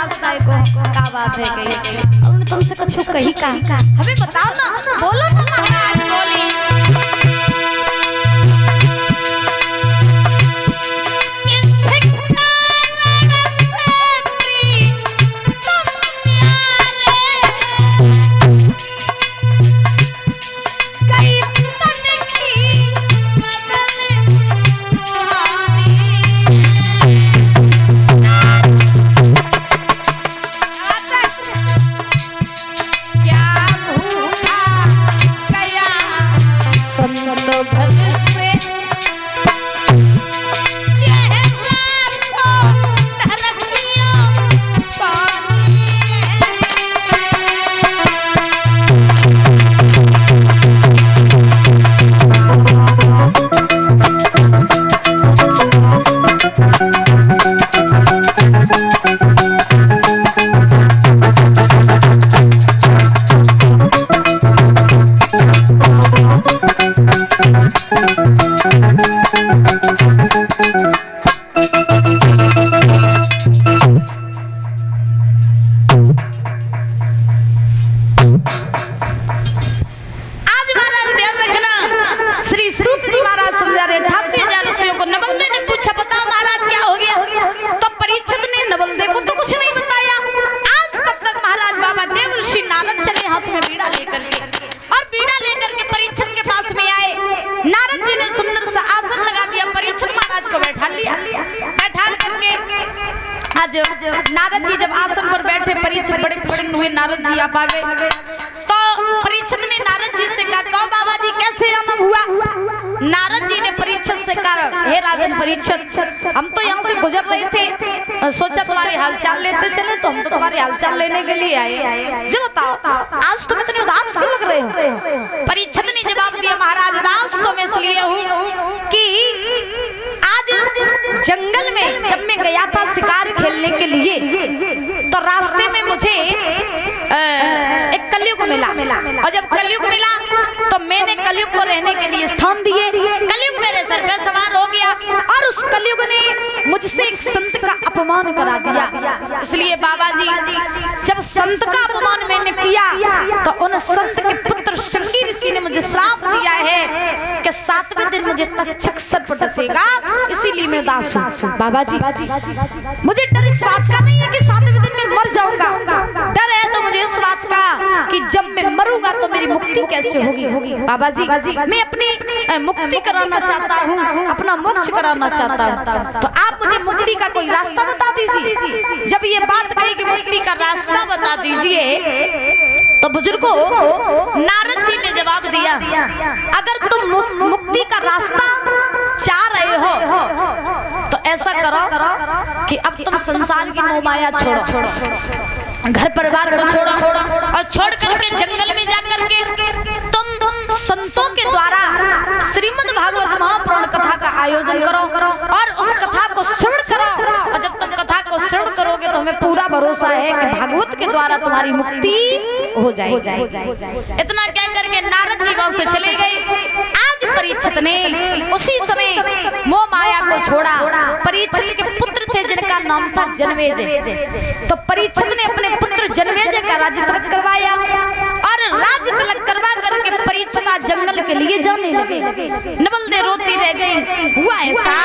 दास काय को का बात है गई और तुमसे कुछ कही का हमें बताओ ना, बोलो तो महाराज बोली। नारद जी जब आसन पर बैठे, परीक्षित बड़े प्रसन्न हुए। नारद जी आप आ गए तो परीक्षित ने नारद जी से कहा, कहो बाबा जी कैसे जन्म हुआ? नारद जी ने परीक्षित से कहा, हे राजन परीक्षित, हम तो यहाँ से गुजर रहे थे, सोचा तुम्हारे हालचाल लेते चले, तो हम तो तुम्हारे हालचाल लेने के लिए आए। जब बताओ आज तुम इतने उदास क्यों लग रहे हो? परीक्षित ने जवाब दिया, महाराज उदास तो मैं इसलिए हूँ कि आज जंगल में जब मैं गया था शिकार खेलने के लिए, तो रास्ते में मुझे एक कलयुग मिला, और जब कलयुग मिला तो मैंने कलयुग को रहने के लिए स्थान दिए। कलयुग मेरे सर पे सवार हो गया और उस कलयुग ने मुझसे एक संत का अपमान करा दिया। इसलिए बाबा जी जब संत का अपमान मैंने किया तो उन संत के पुत्र श्रृंगी ऋषि ने मुझे श्राप दिया है कि 7वें दिन मुझे तक्षक सर्प डसेगा, इसीलिए मैं उदास हूँ। बाबा जी मुझे डर इस बात का नहीं है कि 7वें दिन मैं मर जाऊंगा, डर है तो मुझे इस बात का कि जब मैं मरूंगा तो मेरी मुक्ति कैसे होगी। बाबा जी मैं अपनी मुक्ति कराना चाहता हूँ, अपना मोक्ष कराना चाहता हूँ, तो आप मुझे मुक्ति का कोई रास्ता बता दीजिए। जब ये बात कही कि मुक्ति का रास्ता बता दीजिए, तो बुजुर्गों नारद जी ने जवाब दिया, अगर तुम मुक्ति का रास्ता चाह रहे हो तो ऐसा करो कि अब तुम संसार की मोह माया छोड़ो, घर परिवार को छोड़ो और छोड़ करके जंगल में जाकर के तुम संतों के द्वारा श्रीमद् भागवत महापुराण कथा का आयोजन करो और उस कथा को श्रवण करो। और जब तुम कथा को श्रवण करोगे तो हमें पूरा भरोसा है कि भागवत के द्वारा तुम्हारी मुक्ति हो जाएगी। इतना कह करके नारद जी वहां से चले गए। आज परीक्षित ने उसी समय मोह माया को छोड़ा। परीक्षित के पुत्र थे जिनका नाम था जनमेजय। तो परीक्षित ने अपने पुत्र जनमेजय का राज्य तिलक करवाया और राज्य तिलक करवा करके परीक्षित जंगल के लिए जाने लगे। नवल दे रोती रह गई। हुआ ऐसा